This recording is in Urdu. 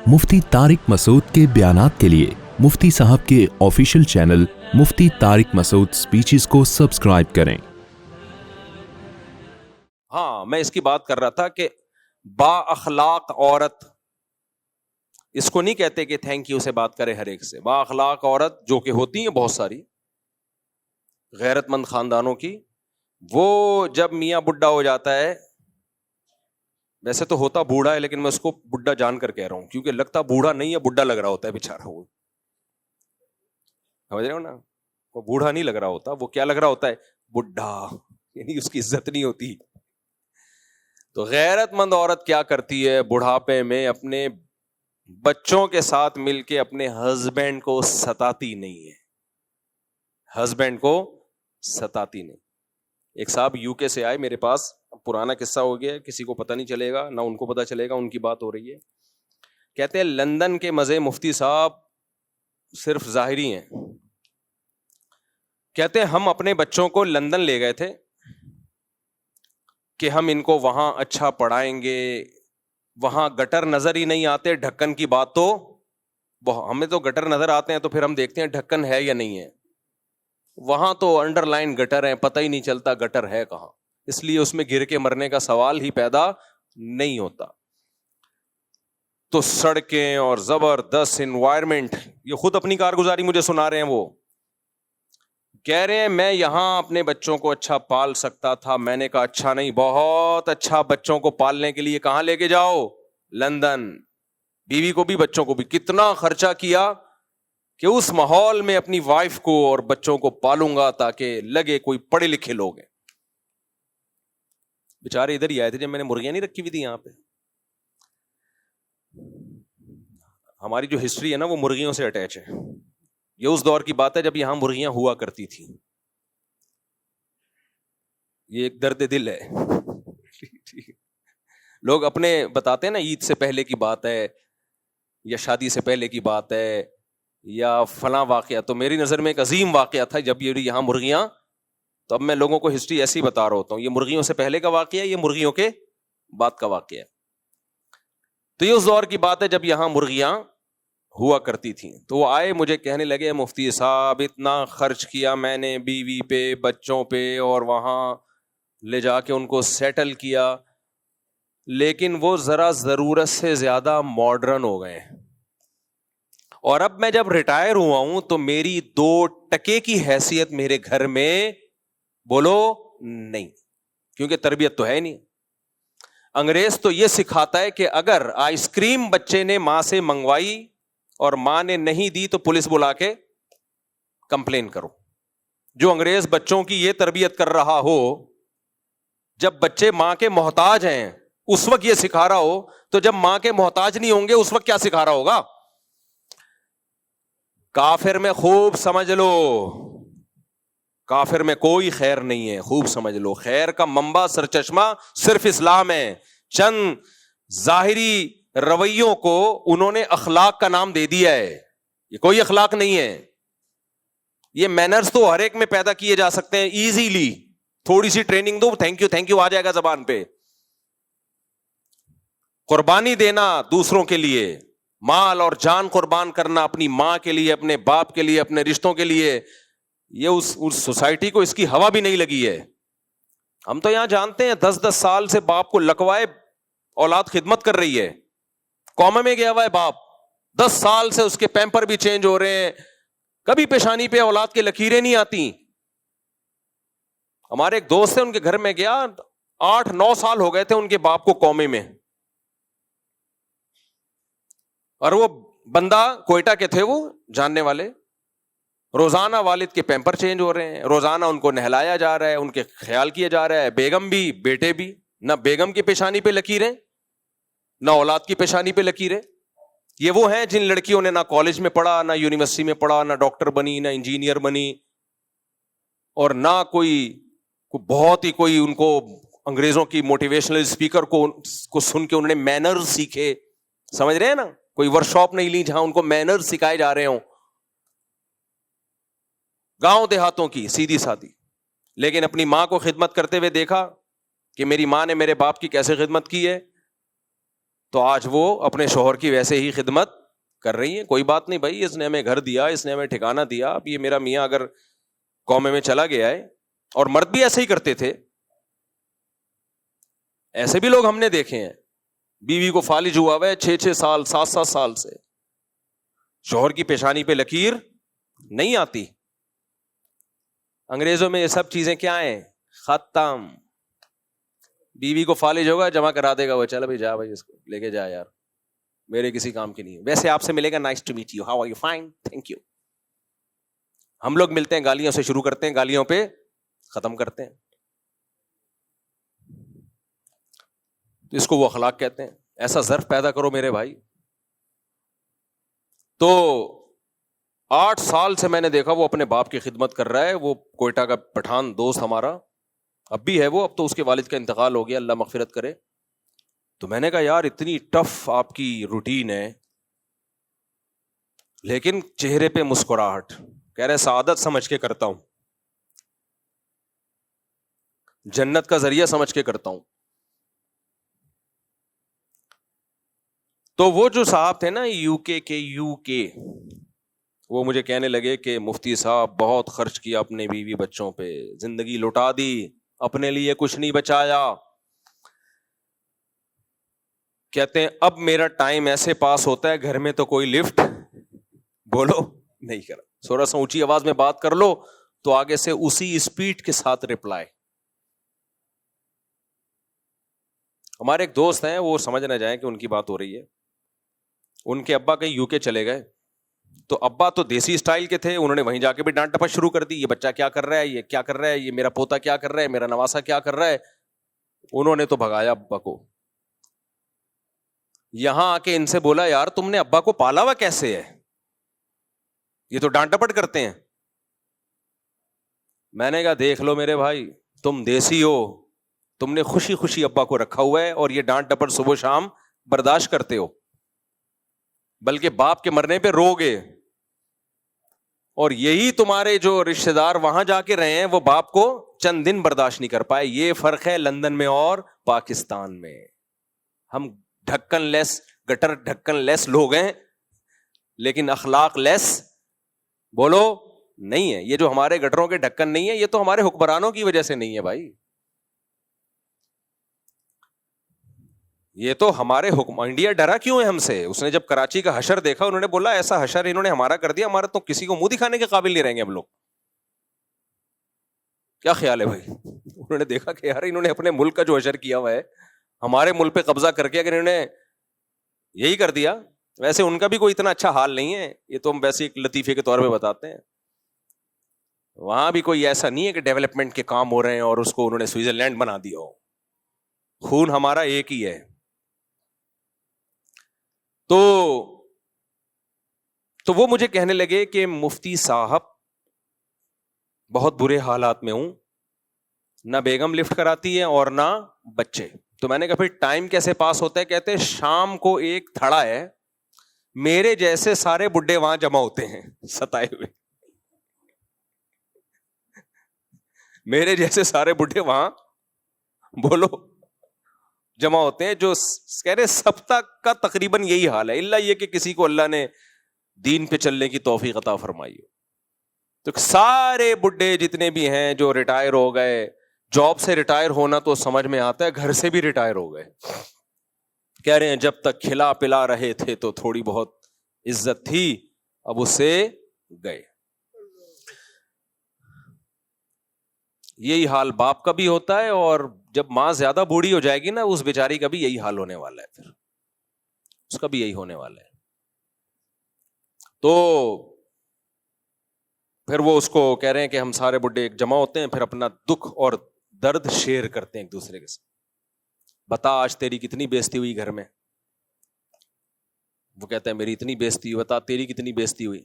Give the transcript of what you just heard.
مفتی طارق مسعود کے بیانات کے لیے مفتی صاحب کے آفیشیل چینل مفتی طارق مسعود سپیچز کو سبسکرائب کریں۔ ہاں، میں اس کی بات کر رہا تھا کہ با اخلاق عورت، اس کو نہیں کہتے کہ تھینک یو سے بات کرے ہر ایک سے۔ با اخلاق عورت جو کہ ہوتی ہیں بہت ساری غیرت مند خاندانوں کی، وہ جب میاں بڈھا ہو جاتا ہے، ویسے تو ہوتا بوڑھا ہے لیکن میں اس کو بڈھا جان کر کہہ رہا ہوں کیونکہ لگتا بوڑھا نہیں ہے، بڈھا لگ رہا ہوتا ہے بیچارہ، وہ سمجھ رہے ہو نا، وہ بوڑھا نہیں لگ رہا ہوتا، وہ کیا لگ رہا ہوتا ہے؟ بڈھا، یعنی اس کی عزت نہیں ہوتی۔ تو غیرت مند عورت کیا کرتی ہے؟ بڑھاپے میں اپنے بچوں کے ساتھ مل کے اپنے ہسبینڈ کو ستاتی نہیں ہے، ہسبینڈ کو ستاتی نہیں۔ ایک صاحب یو کے سے آئے میرے پاس، پرانا قصہ ہو گیا، کسی کو پتہ نہیں چلے گا، نہ ان کو پتہ چلے گا، ان کی بات ہو رہی ہے۔ کہتے ہیں لندن کے مزے مفتی صاحب صرف ظاہری ہیں۔ کہتے ہیں ہم اپنے بچوں کو لندن لے گئے تھے کہ ہم ان کو وہاں اچھا پڑھائیں گے، وہاں گٹر نظر ہی نہیں آتے، ڈھکن کی بات تو ہمیں تو گٹر نظر آتے ہیں تو پھر ہم دیکھتے ہیں ڈھکن ہے یا نہیں ہے، وہاں تو انڈر لائن گٹر ہے، پتہ ہی نہیں چلتا گٹر ہے کہاں، اس لیے اس میں گر کے مرنے کا سوال ہی پیدا نہیں ہوتا۔ تو سڑکیں اور زبردست انوائرمنٹ، یہ خود اپنی کارگزاری مجھے سنا رہے ہیں، وہ کہہ رہے ہیں میں یہاں اپنے بچوں کو اچھا پال سکتا تھا۔ میں نے کہا اچھا نہیں، بہت اچھا، بچوں کو پالنے کے لیے کہاں لے کے جاؤ؟ لندن۔ بیوی کو بھی بچوں کو بھی کتنا خرچہ کیا کہ اس ماحول میں اپنی وائف کو اور بچوں کو پالوں گا تاکہ لگے کوئی پڑھے لکھے لوگ ہیں۔ بیچارے ادھر ہی آئے تھے جب میں نے مرغیاں نہیں رکھی ہوئی تھی یہاں پہ۔ ہماری جو ہسٹری ہے نا وہ مرغیوں سے اٹیچ ہے۔ یہ اس دور کی بات ہے جب یہاں مرغیاں ہوا کرتی تھیں۔ یہ ایک درد دل ہے۔ لوگ اپنے بتاتے ہیں نا عید سے پہلے کی بات ہے یا شادی سے پہلے کی بات ہے یا فلاں واقعہ، تو میری نظر میں ایک عظیم واقعہ تھا جب یہ یہاں مرغیاں، تو اب میں لوگوں کو ہسٹری ایسی بتا رہا ہوتا ہوں، یہ مرغیوں سے پہلے کا واقعہ ہے، یہ مرغیوں کے بعد کا واقعہ ہے۔ تو یہ اس دور کی بات ہے جب یہاں مرغیاں ہوا کرتی تھیں۔ تو وہ آئے مجھے کہنے لگے مفتی صاحب اتنا خرچ کیا میں نے بیوی پہ، بچوں پہ، اور وہاں لے جا کے ان کو سیٹل کیا، لیکن وہ ذرا ضرورت سے زیادہ ماڈرن ہو گئے، اور اب میں جب ریٹائر ہوا ہوں تو میری 2 ٹکے کی حیثیت میرے گھر میں بولو نہیں، کیونکہ تربیت تو ہے نہیں۔ انگریز تو یہ سکھاتا ہے کہ اگر آئس کریم بچے نے ماں سے منگوائی اور ماں نے نہیں دی تو پولیس بلا کے کمپلین کرو۔ جو انگریز بچوں کی یہ تربیت کر رہا ہو، جب بچے ماں کے محتاج ہیں اس وقت یہ سکھا رہا ہو، تو جب ماں کے محتاج نہیں ہوں گے اس وقت کیا سکھا رہا ہوگا؟ کافر میں خوب سمجھ لو، کافر میں کوئی خیر نہیں ہے، خوب سمجھ لو، خیر کا منبع سرچشمہ صرف اسلام ہے۔ چند ظاہری رویوں کو انہوں نے اخلاق کا نام دے دیا ہے، یہ کوئی اخلاق نہیں ہے۔ یہ مینرز تو ہر ایک میں پیدا کیے جا سکتے ہیں ایزیلی، تھوڑی سی ٹریننگ دو، تھینک یو آ جائے گا زبان پہ۔ قربانی دینا دوسروں کے لیے، مال اور جان قربان کرنا اپنی ماں کے لیے، اپنے باپ کے لیے، اپنے رشتوں کے لیے، یہ اس سوسائٹی کو اس کی ہوا بھی نہیں لگی ہے۔ ہم تو یہاں جانتے ہیں 10 سال سے باپ کو لکوائے اولاد خدمت کر رہی ہے، قوم میں گیا ہوا ہے باپ، 10 سال سے اس کے پیمپر بھی چینج ہو رہے ہیں، کبھی پیشانی پہ اولاد کے لکیریں نہیں آتی۔ ہمارے ایک دوست ہے، ان کے گھر میں گیا، 8-9 سال ہو گئے تھے ان کے باپ کو قومے میں، اور وہ بندہ کوئٹہ کے تھے، وہ جاننے والے، روزانہ والد کے پیمپر چینج ہو رہے ہیں، روزانہ ان کو نہلایا جا رہا ہے، ان کے خیال کیا جا رہا ہے، بیگم بھی بیٹے بھی، نہ بیگم کی پیشانی پہ لکیریں نہ اولاد کی پیشانی پہ لکیریں۔ یہ وہ ہیں جن لڑکیوں نے نہ کالج میں پڑھا، نہ یونیورسٹی میں پڑھا، نہ ڈاکٹر بنی، نہ انجینئر بنی، اور نہ کوئی بہت ہی کوئی ان کو انگریزوں کی موٹیویشنل اسپیکر کو سن کے انہوں نے مینرز سیکھے، سمجھ رہے ہیں نا، کوئی ورکشاپ نہیں لی جہاں ان کو مینرز سکھائے جا رہے ہوں، گاؤں دیہاتوں کی سیدھی سادھی، لیکن اپنی ماں کو خدمت کرتے ہوئے دیکھا کہ میری ماں نے میرے باپ کی کیسے خدمت کی ہے، تو آج وہ اپنے شوہر کی ویسے ہی خدمت کر رہی ہیں. کوئی بات نہیں بھائی, اس نے ہمیں گھر دیا, اس نے ہمیں ٹھکانہ دیا. اب یہ میرا میاں اگر قوم میں چلا گیا ہے, اور مرد بھی ایسے ہی کرتے تھے, ایسے بھی لوگ ہم نے دیکھے ہیں, بیوی کو فالج ہوا ہے 6 سال 7 سال سے, شوہر کی پیشانی پہ لکیر نہیں آتی. انگریزوں میں یہ سب چیزیں کیا ہیں, ختم. بیوی کو فالج ہوگا, جمع کرا دے گا وہ, چل بھائی جا بھائی, اس کو لے کے جا یار, میرے کسی کام کی نہیں ہے. ویسے آپ سے ملے گا, nice to meet you, how are you, fine, thank you. ہم لوگ ملتے ہیں, گالیوں سے شروع کرتے ہیں, گالیوں پہ ختم کرتے ہیں. تو اس کو وہ اخلاق کہتے ہیں. ایسا ظرف پیدا کرو میرے بھائی. تو 8 سال سے میں نے دیکھا وہ اپنے باپ کی خدمت کر رہا ہے. وہ کوئٹہ کا پٹھان دوست ہمارا, اب بھی ہے وہ, اب تو اس کے والد کا انتقال ہو گیا, اللہ مغفرت کرے. تو میں نے کہا یار اتنی ٹف آپ کی روٹین ہے, لیکن چہرے پہ مسکراہٹ. کہہ رہے سعادت سمجھ کے کرتا ہوں, جنت کا ذریعہ سمجھ کے کرتا ہوں. تو وہ جو صاحب تھے نا یو کے, وہ مجھے کہنے لگے کہ مفتی صاحب بہت خرچ کیا اپنے بیوی بچوں پہ, زندگی لٹا دی, اپنے لیے کچھ نہیں بچایا. کہتے ہیں اب میرا ٹائم ایسے پاس ہوتا ہے, گھر میں تو کوئی لفٹ بولو نہیں کرا, تھوڑا سا اونچی آواز میں بات کر لو تو آگے سے اسی اسپیڈ کے ساتھ رپلائی. ہمارے ایک دوست ہیں, وہ سمجھ نہ جائیں کہ ان کی بات ہو رہی ہے. ان کے ابا کہیں یو کے چلے گئے, تو ابا تو دیسی اسٹائل کے تھے, انہوں نے وہیں جا کے بھی ڈانٹ ٹپٹ شروع کر دی, یہ بچہ کیا کر رہا ہے, یہ کیا کر رہا ہے, یہ میرا پوتا کیا کر رہا ہے, میرا نواسا کیا کر رہا ہے. انہوں نے تو بھگایا ابا کو. یہاں آ کے ان سے بولا یار تم نے ابا کو پالا ہوا کیسے ہے, یہ تو ڈانٹ ٹپٹ کرتے ہیں. میں نے کہا دیکھ لو میرے بھائی, تم دیسی ہو, تم نے خوشی خوشی ابا کو رکھا ہوا ہے, اور یہ ڈانٹ ٹپٹ صبح شام برداشت کرتے ہو, بلکہ باپ کے مرنے پہ رو گے. اور یہی تمہارے جو رشتہ دار وہاں جا کے رہے ہیں وہ باپ کو چند دن برداشت نہیں کر پائے. یہ فرق ہے لندن میں اور پاکستان میں. ہم ڈھکن لیس, گٹر ڈھکن لیس لوگ ہیں, لیکن اخلاق لیس بولو نہیں ہے. یہ جو ہمارے گٹروں کے ڈھکن نہیں ہے, یہ تو ہمارے حکمرانوں کی وجہ سے نہیں ہے بھائی, یہ تو ہمارے حکم. انڈیا ڈرا کیوں ہے ہم سے؟ اس نے جب کراچی کا حشر دیکھا, انہوں نے بولا ایسا حشر انہوں نے ہمارا کر دیا, ہمارا تو کسی کو منہ دکھانے کے قابل نہیں رہیں گے ہم لوگ. کیا خیال ہے بھائی؟ انہوں نے دیکھا کہ یار انہوں نے اپنے ملک کا جو حشر کیا ہوا ہے, ہمارے ملک پہ قبضہ کر کے اگر انہوں نے یہی کر دیا. ویسے ان کا بھی کوئی اتنا اچھا حال نہیں ہے, یہ تو ہم ویسے ایک لطیفے کے طور پہ بتاتے ہیں. وہاں بھی کوئی ایسا نہیں ہے کہ ڈیولپمنٹ کے کام ہو رہے ہیں اور اس کو انہوں نے سوئٹزرلینڈ بنا دیا ہو. خون ہمارا ایک ہی ہے. تو وہ مجھے کہنے لگے کہ مفتی صاحب بہت برے حالات میں ہوں, نہ بیگم لفٹ کراتی ہے اور نہ بچے. تو میں نے کہا پھر ٹائم کیسے پاس ہوتا ہے؟ کہتے شام کو ایک تھڑا ہے, میرے جیسے سارے بڈھے وہاں جمع ہوتے ہیں ستائے ہوئے, میرے جیسے سارے بڈھے وہاں بولو جمع ہوتے ہیں, جو کہہ رہے سب کا تقریباً یہی حال ہے, الا یہ کہ کسی کو اللہ نے دین پہ چلنے کی توفیق عطا فرمائی ہو. تو سارے بڈھے جتنے بھی ہیں جو ریٹائر ہو گئے, جاب سے ریٹائر ہونا تو سمجھ میں آتا ہے, گھر سے بھی ریٹائر ہو گئے. کہہ رہے ہیں جب تک کھلا پلا رہے تھے تو تھوڑی بہت عزت تھی, اب اس سے گئے. یہی حال باپ کا بھی ہوتا ہے, اور جب ماں زیادہ بوڑھی ہو جائے گی نا, اس بیچاری کا بھی یہی حال ہونے والا ہے, پھر اس کا بھی یہی ہونے والا ہے. تو پھر وہ اس کو کہہ رہے ہیں کہ ہم سارے بڈھے ایک جمع ہوتے ہیں, پھر اپنا دکھ اور درد شیئر کرتے ہیں ایک دوسرے کے ساتھ. بتا آج تیری کتنی بےزتی ہوئی گھر میں؟ وہ کہتا ہے میری اتنی بےزتی ہوئی. بتا تیری کتنی بےزتی ہوئی؟